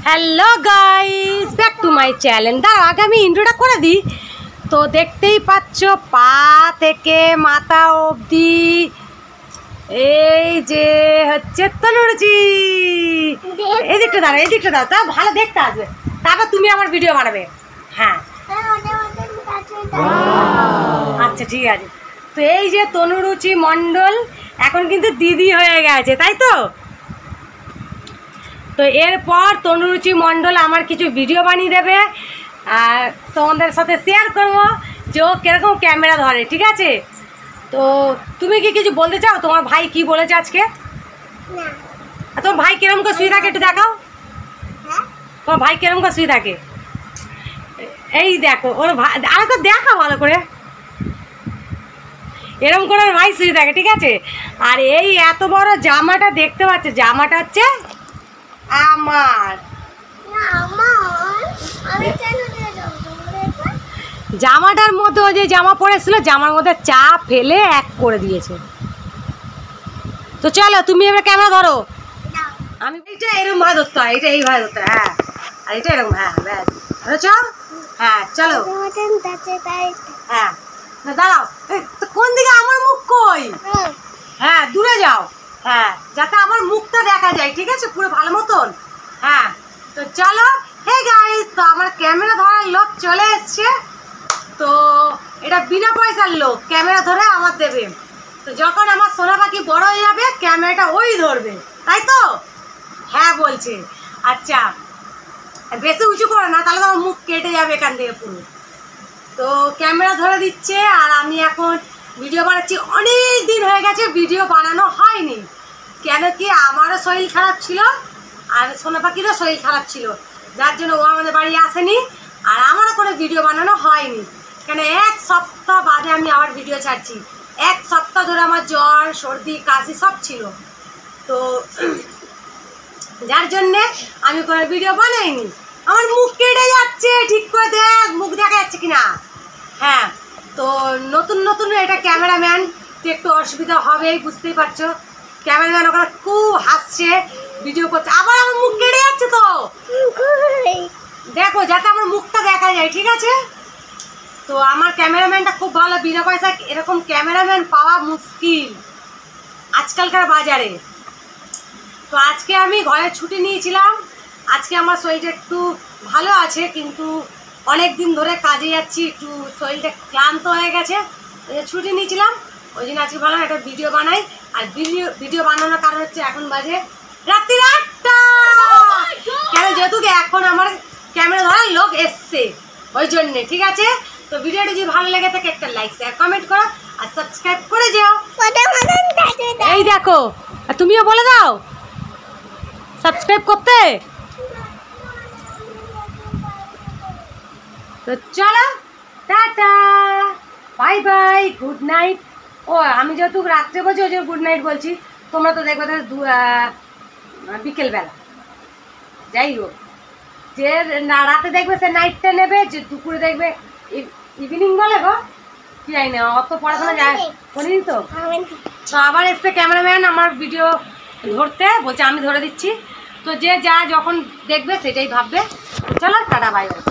Hello guys, back to my channel. দাঁড়াও, আগে আমি ইন্ট্রোটা করে দিই। তো দেখতেই পাচ্ছ পা থেকে মাথা অবধি এই যে হচ্ছে তনুরুচি। এই দিকটা দাঁড়াও, এই দিকটা দাঁড়াও, তা ভালো দেখতে আসবে, তারপর তুমি আমার ভিডিও বানাবে। হ্যাঁ আচ্ছা ঠিক আছে। তো এই যে তনুরুচি মণ্ডল এখন কিন্তু দিদি হয়ে গেছে, তাই তো? তো এরপর তনুরুচি মণ্ডল আমার কিছু ভিডিও বানিয়ে দেবে আর তোমাদের সাথে শেয়ার করবো যে ও কীরকম ক্যামেরা ধরে, ঠিক আছে? তো তুমি কি কিছু বলতে চাও? তোমার ভাই কি বলেছে আজকে? তোমার ভাই কিরম করে শুয়ে থাকে একটু দেখাও। তোমার ভাই কিরম করে শুয়ে থাকে? এই দেখো ওর ভাই, আর তো দেখা ভালো করে, এরম করে ওর ভাই শুয়ে থাকে, ঠিক আছে? আর এই এত বড় জামাটা দেখতে পাচ্ছ, জামাটা হচ্ছে আমার। জামাটার মধ্যে ওই যে জামা পরেছিল, জামার মধ্যে চা ফেলে এক করে দিয়েছে। তো চলো তুমি এবার ক্যামেরা ধরো। আমি এইটা এরকম ভাবে ধরতে হয়, এটা এইভাবে ধরতে হয়। হ্যাঁ আর এটা এরকম, হ্যাঁ ব্যাস ধরেছ। হ্যাঁ চলো, হ্যাঁ দাঁড়াও, কোন দিকে? আমার মুখ কই? হ্যাঁ দূরে যাও, হ্যাঁ যাতে আমার মুখটা দেখা যায়, ঠিক আছে, পুরো ভালো মতন। হ্যাঁ তো চলো। হে গাইস, তো আমার ক্যামেরা ধরার লোক চলে এসছে। তো এটা বিনা পয়সার লোক, ক্যামেরা ধরে আমার দেবে। তো যখন আমার সোনা পাখি বড় হয়ে যাবে ক্যামেরাটা ওই ধরবে, তাই তো? হ্যাঁ বলছে। আচ্ছা বেশি উঁচু করো না, তাহলে তো আমার মুখ কেটে যাবে এখান থেকে পুরো। তো ক্যামেরা ধরে দিচ্ছে আর আমি এখন ভিডিও বানাচ্ছি। অনেক দিন হয়ে গেছে ভিডিও বানানো হয়নি, কেন কি আমারও শরীর খারাপ ছিল আর সোনা পাখিরও শরীর খারাপ ছিল, যার জন্য ও আমাদের বাড়ি আসেনি আর আমারও কোনো ভিডিও বানানো হয়নি। কেন এক সপ্তাহ বাদে আমি আবার ভিডিও ছাড়ছি। এক সপ্তাহ ধরে আমার জ্বর সর্দি কাশি সব ছিল, তো যার জন্যে আমি কোনো ভিডিও বানাইনি। আমার মুখ কেটে যাচ্ছে, ঠিক করে দেখ মুখ দেখা যাচ্ছে কিনা। হ্যাঁ তো নতুন নতুন এটা ক্যামেরাম্যান, তো একটু অসুবিধা হবেই, বুঝতেই পারছো। ক্যামেরাম্যান ওখানে খুব হাসছে, ভিডিও করছে, আবার আমার মুখ কেটে যাচ্ছে। তো দেখো যাতে আমার মুখটা দেখা যায়, ঠিক আছে? তো আমার ক্যামেরাম্যানটা খুব ভালো, বিনা পয়সা এরকম ক্যামেরাম্যান পাওয়া মুশকিল আজকালকার বাজারে। তো আজকে আমি ঘরে ছুটি নিয়েছিলাম, আজকে আমার শরীরটা একটু ভালো আছে, কিন্তু অনেক দিন ধরে কাজে যাচ্ছি, একটু শরীরটা ক্লান্ত হয়ে গেছে, ছুটি নিয়েছিলাম। ওই জন্য আজকে ভাবলাম একটা ভিডিও বানাই। আর ভিডিও বানানোর কারণ হচ্ছে এখন বাজে রাত্রি 8টা, কেন যেহেতু এখন আমার ক্যামেরা ধরার লোক এসছে, ওই জন্যে, ঠিক আছে? তো ভিডিওটা যদি ভালো লেগে থাকে একটা লাইক শেয়ার কমেন্ট করো আর সাবস্ক্রাইব করে যাও। এই দেখো, আর তুমিও বলে দাও সাবস্ক্রাইব করতে। তো চলো tata, bye bye, good night. ও আমি যেহেতু রাত্রে বলছি ওই জন্য গুড নাইট বলছি, তোমরা তো দেখবে বিকেলবেলা। যাই হোক, যে না রাতে দেখবে সে নাইটটা নেবে, যে দুপুরে দেখবে ইভিনিং বলে গো, কি জানি না, অত পড়াশোনা যায় করিনি তো। তো আবার এসছে ক্যামেরাম্যান আমার ভিডিও ধরতে, বলছে আমি ধরে দিচ্ছি। তো যে যা যখন দেখবে সেটাই ভাববে। চলো টাটা, বাই বাই।